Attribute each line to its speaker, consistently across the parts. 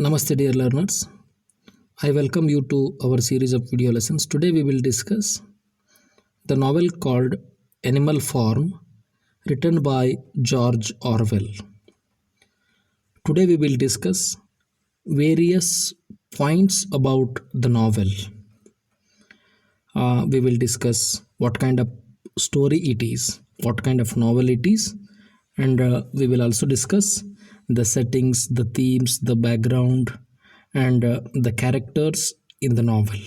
Speaker 1: Namaste dear learners. I welcome you to our series of video lessons. Today we will discuss the novel called Animal Farm, written by George Orwell. Today we will discuss various points about the novel. We will discuss what kind of story it is, what kind of novel it is, and we will also discuss the settings, the themes, the background, and the characters in the novel.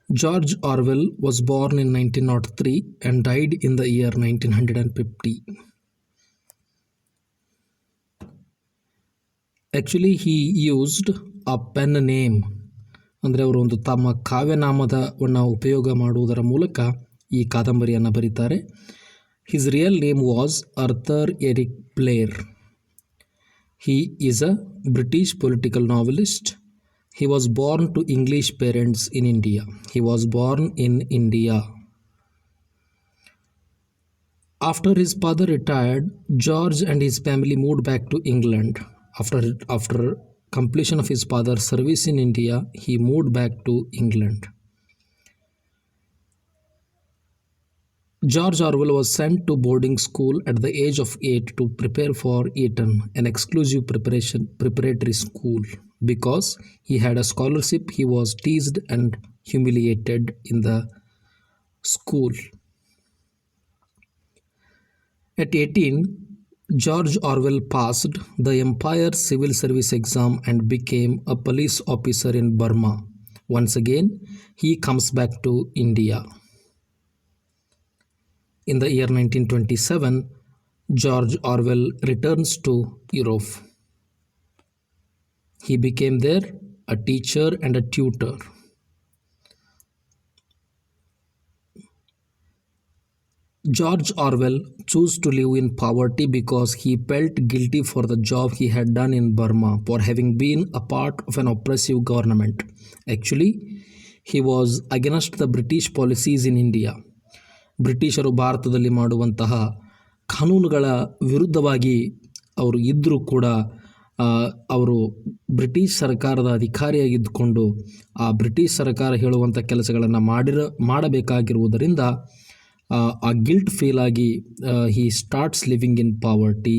Speaker 1: George Orwell was born in 1903 and died in the year 1950. Actually, he used a pen name. ಅಂದರೆ ಅವರು ಒಂದು ತಮ್ಮ ಕಾವ್ಯನಾಮದವನ್ನು ಉಪಯೋಗ ಮಾಡುವುದರ ಮೂಲಕ ಈ ಕಾದಂಬರಿಯನ್ನು ಬರೀತಾರೆ. His real name was Arthur Eric Blair. He is a British political novelist. He was born to English parents in India. He was born in India. After his father retired, George and his family moved back to England. After completion of his father's service in India, he moved back to England. George Orwell was sent to boarding school at the age of 8 to prepare for Eton, an exclusive preparatory school. Because he had a scholarship, he was teased and humiliated in the school. At 18, George Orwell passed the Empire Civil Service exam and became a police officer in Burma. Once again, he comes back to India. In the year 1927, George Orwell returns to Europe. He became there a teacher and a tutor. George Orwell chose to live in poverty because he felt guilty for the job he had done in Burma, for having been a part of an oppressive government. Actually, he was against the British policies in India. ಬ್ರಿಟಿಷರು ಭಾರತದಲ್ಲಿ ಮಾಡುವಂತಹ ಕಾನೂನುಗಳ ವಿರುದ್ಧವಾಗಿ ಅವರು ಇದ್ದರೂ ಕೂಡ ಅವರು British ಸರ್ಕಾರದ ಅಧಿಕಾರಿಯಾಗಿದ್ದುಕೊಂಡು ಆ ಬ್ರಿಟಿಷ್ ಸರ್ಕಾರ ಹೇಳುವಂಥ ಕೆಲಸಗಳನ್ನು ಮಾಡಬೇಕಾಗಿರುವುದರಿಂದ ಆ ಗಿಲ್ಟ್ ಫೀಲ್ ಆಗಿ he starts living in poverty.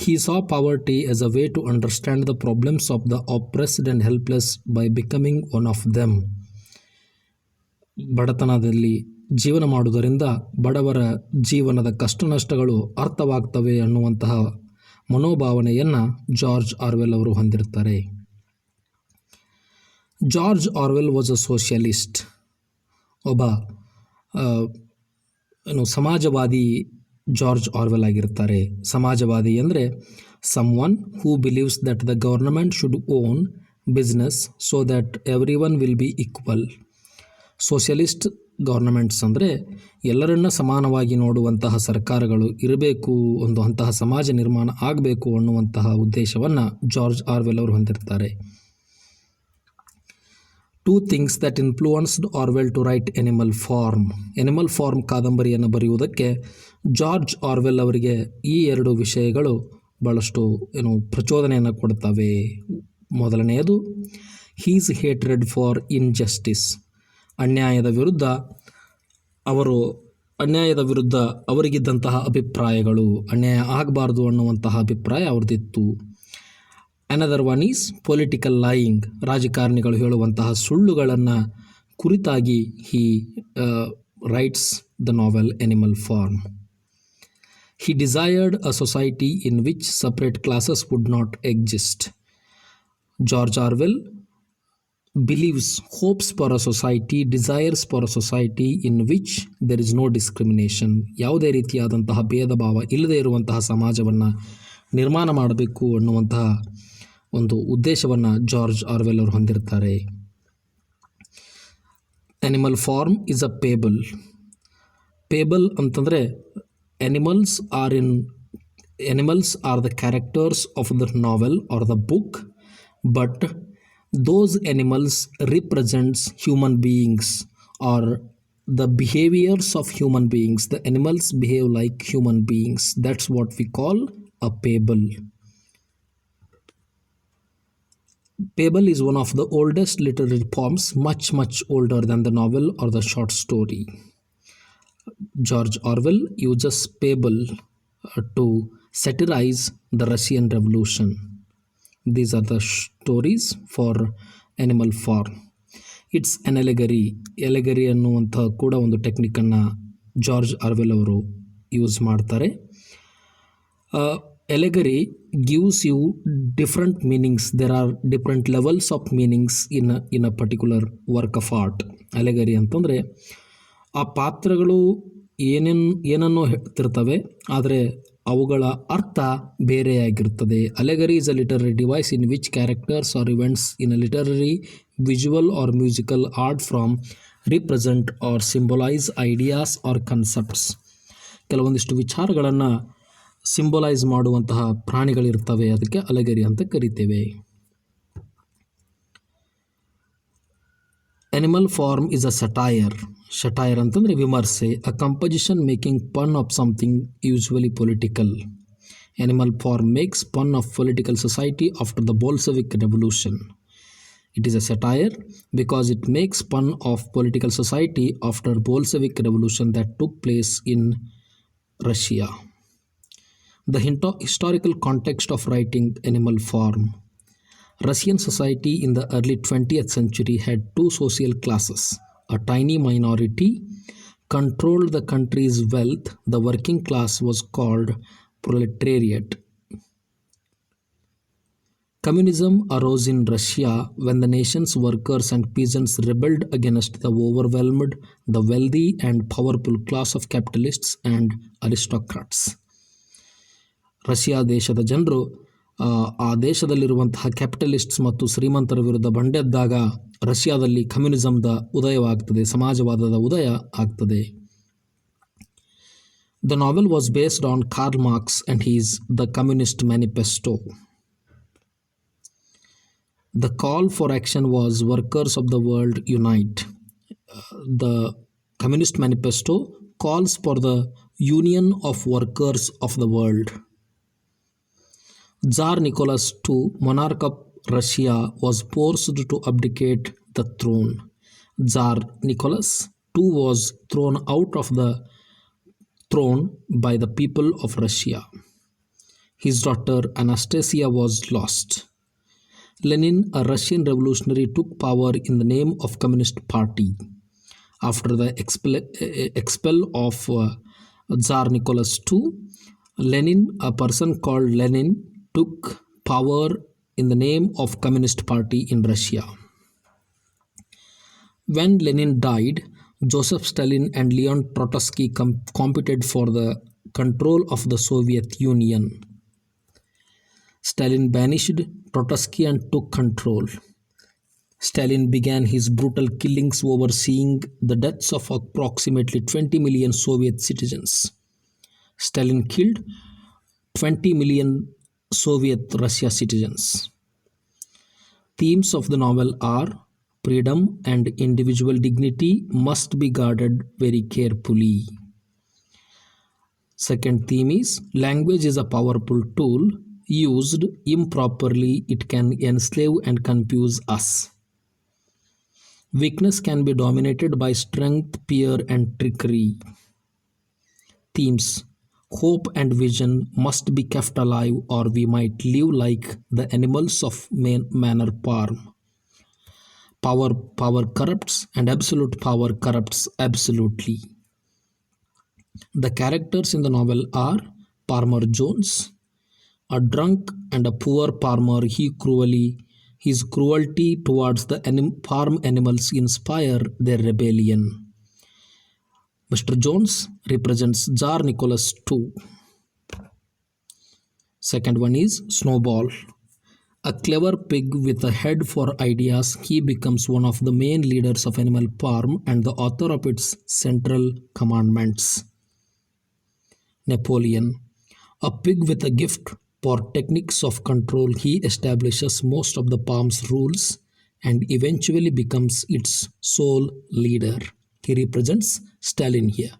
Speaker 1: He saw poverty as a way to understand the problems of the oppressed and helpless by becoming one of them. ಬಡತನದಲ್ಲಿ ಜೀವನ ಮಾಡುವುದರಿಂದ ಬಡವರ ಜೀವನದ ಕಷ್ಟ ನಷ್ಟಗಳು ಅರ್ಥವಾಗ್ತವೆ ಅನ್ನುವಂತಹ ಮನೋಭಾವನೆಯನ್ನು ಜಾರ್ಜ್ ಆರ್ವೆಲ್ ಅವರು ಹೊಂದಿರ್ತಾರೆ. George Orwell was a socialist. ಒಬ್ಬ ಸಮಾಜವಾದಿ ಜಾರ್ಜ್ ಆರ್ವೆಲ್ ಆಗಿರ್ತಾರೆ. ಸಮಾಜವಾದಿ ಅಂದರೆ someone who believes that the government should own business so that everyone will be equal. Socialist governments ಅಂದರೆ ಎಲ್ಲರನ್ನ ಸಮಾನವಾಗಿ ನೋಡುವಂತಹ ಸರ್ಕಾರಗಳು ಇರಬೇಕು, ಅಂತಹ ಸಮಾಜ ನಿರ್ಮಾಣ ಆಗಬೇಕು ಅನ್ನುವಂತಹ ಉದ್ದೇಶವನ್ನು ಜಾರ್ಜ್ ಆರ್ವೆಲ್ ಅವರು ಹೊಂದಿರ್ತಾರೆ. 2 things that influenced Orwell to write Animal Farm. Animal Farm ಕಾದಂಬರಿಯನ್ನು ಬರೆಯುವುದಕ್ಕೆ ಜಾರ್ಜ್ ಆರ್ವೆಲ್ ಅವರಿಗೆ ಈ 2 ವಿಷಯಗಳು ಭಾಳಷ್ಟು ಪ್ರಚೋದನೆಯನ್ನು ಕೊಡ್ತವೆ. ಮೊದಲನೆಯದು ಹೀಸ್ ಹೇಟ್ರೆಡ್ ಫಾರ್ ಇನ್ಜಸ್ಟಿಸ್. ಅನ್ಯಾಯದ ವಿರುದ್ಧ ಅವರಿಗಿದ್ದಂತಹ ಅಭಿಪ್ರಾಯಗಳು, ಅನ್ಯಾಯ ಆಗಬಾರ್ದು ಅನ್ನುವಂತಹ ಅಭಿಪ್ರಾಯ ಅವ್ರದ್ದಿತ್ತು. Another one is political lying. ರಾಜಕಾರಣಿಗಳು ಹೇಳುವಂತಹ ಸುಳ್ಳುಗಳನ್ನು ಕುರಿತಾಗಿ he writes the novel Animal Farm. He desired a society in which separate classes would not exist. George Orwell believes, hopes for a society, desires for a society in which there is no discrimination. ಯಾವುದೇ ರೀತಿಯಾದಂತಹ ಭೇದ ಭಾವ ಇಲ್ಲದೇ ಇರುವಂತಹ ಸಮಾಜವನ್ನು ನಿರ್ಮಾಣ ಮಾಡಬೇಕು ಅನ್ನುವಂತಹ ಒಂದು ಉದ್ದೇಶವನ್ನು ಜಾರ್ಜ್ ಆರ್ವೆಲ್ ಅವರು ಹೊಂದಿರ್ತಾರೆ. Animal Farm is a fable. Fable ಅಂತಂದರೆ animals are the characters of the novel or the book, but those animals represents human beings or the behaviors of human beings. The animals behave like human beings. That's what we call a fable. Fable is one of the oldest literary forms, much, much older than the novel or the short story. George Orwell uses fable to satirize the Russian Revolution. These are the stories for Animal Farm. It's an allegory ಅನ್ನುವಂಥ ಕೂಡ ಒಂದು ಟೆಕ್ನಿಕನ್ನು George Orwell ಅವರು use ಮಾಡ್ತಾರೆ. Allegory gives you different meanings. There are different levels of meanings in a particular work of art. Allegory ಅಂತಂದರೆ ಆ ಪಾತ್ರಗಳು ಏನನ್ನೋ ಹೇಳ್ತಿರ್ತವೆ, ಆದರೆ ಅವುಗಳ ಅರ್ಥ ಬೇರೆಯಾಗಿರುತ್ತದೆ. Allegory is a literary device in which characters or events in a literary, visual or musical art from represent or symbolize ideas or concepts. ಕೆಲವೊಂದಿಷ್ಟು ವಿಚಾರಗಳನ್ನು ಸಿಂಬಲೈಸ್ ಮಾಡುವಂತಹ ಪ್ರಾಣಿಗಳಿರ್ತವೆ, ಅದಕ್ಕೆ ಅಲೆಗರಿ ಅಂತ ಕರಿತೇವೆ. Animal Farm is a satire. Satire ಅಂತಂದರೆ ವಿಮರ್ಶೆ. A composition making pun of something, usually political. Animal Farm makes fun of political society after the Bolshevik Revolution. It is a satire because it makes fun of political society after Bolshevik Revolution that took place in Russia. The historical context of writing Animal Farm. Russian society in the early 20th century had two social classes. A tiny minority controlled the country's wealth. The working class was called proletariat. Communism arose in Russia when the nation's workers and peasants rebelled against the overwhelmed, the wealthy and powerful class of capitalists and aristocrats. Russia ದೇಶದ ಜನರು ಆ ದೇಶದಲ್ಲಿರುವಂತಹ ಕ್ಯಾಪಿಟಲಿಸ್ಟ್ಸ್ ಮತ್ತು ಶ್ರೀಮಂತರ ವಿರುದ್ಧ ಬಂಡೆದ್ದಾಗ ರಷ್ಯಾದಲ್ಲಿ ಕಮ್ಯುನಿಸಮ್ದ ಉದಯವಾಗ್ತದೆ, ಸಮಾಜವಾದದ ಉದಯ ಆಗ್ತದೆ. The novel was based on Karl Marx and his The Communist Manifesto. The call for action was Workers of the World Unite. The Communist Manifesto calls for the union of workers of the world. Tsar Nicholas II, monarch of Russia, was forced to abdicate the throne. Tsar Nicholas II was thrown out of the throne by the people of Russia. His daughter Anastasia was lost. Lenin, a Russian revolutionary, took power in the name of Communist Party. After the expel of Tsar Nicholas II, Lenin, a person called Lenin, took power in the name of Communist Party in Russia. When Lenin died, Joseph Stalin and Leon Trotsky competed for the control of the Soviet Union. Stalin banished Trotsky and took control. Stalin began his brutal killings, overseeing the deaths of approximately 20 million Soviet citizens. Stalin killed 20 million Soviet Russia citizens. Themes of the novel are freedom and individual dignity must be guarded very carefully. Second theme is language is a powerful tool. Used improperly, it can enslave and confuse us. Weakness can be dominated by strength, fear, and trickery. Themes: hope and vision must be kept alive, or we might live like the animals of manor farm. Power corrupts, and absolute power corrupts absolutely. The characters in the novel are Farmer Jones, a drunk and a poor farmer. His cruelty towards the farm animals inspire their rebellion. Mr. Jones represents Tsar Nicholas II. Second one is Snowball. A clever pig with a head for ideas, he becomes one of the main leaders of Animal Farm and the author of its central commandments. Napoleon. A pig with a gift for techniques of control, he establishes most of the farm's rules and eventually becomes its sole leader. He represents Stalin here.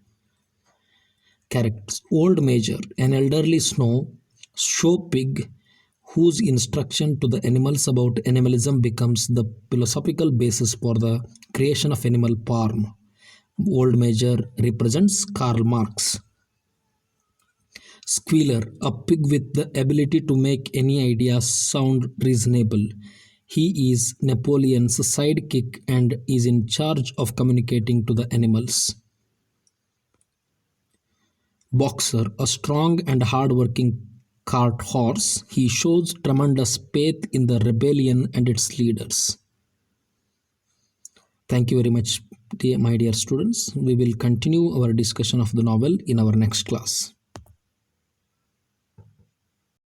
Speaker 1: Characters: Old Major, an elderly show pig whose instruction to the animals about animalism becomes the philosophical basis for the creation of animal farm. Old Major represents Karl Marx. Squealer, a pig with the ability to make any idea sound reasonable. He is Napoleon's sidekick and is in charge of communicating to the animals. Boxer, a strong and hard-working cart horse, he shows tremendous faith in the rebellion and its leaders. Thank you very much, my dear students. We will continue our discussion of the novel in our next class.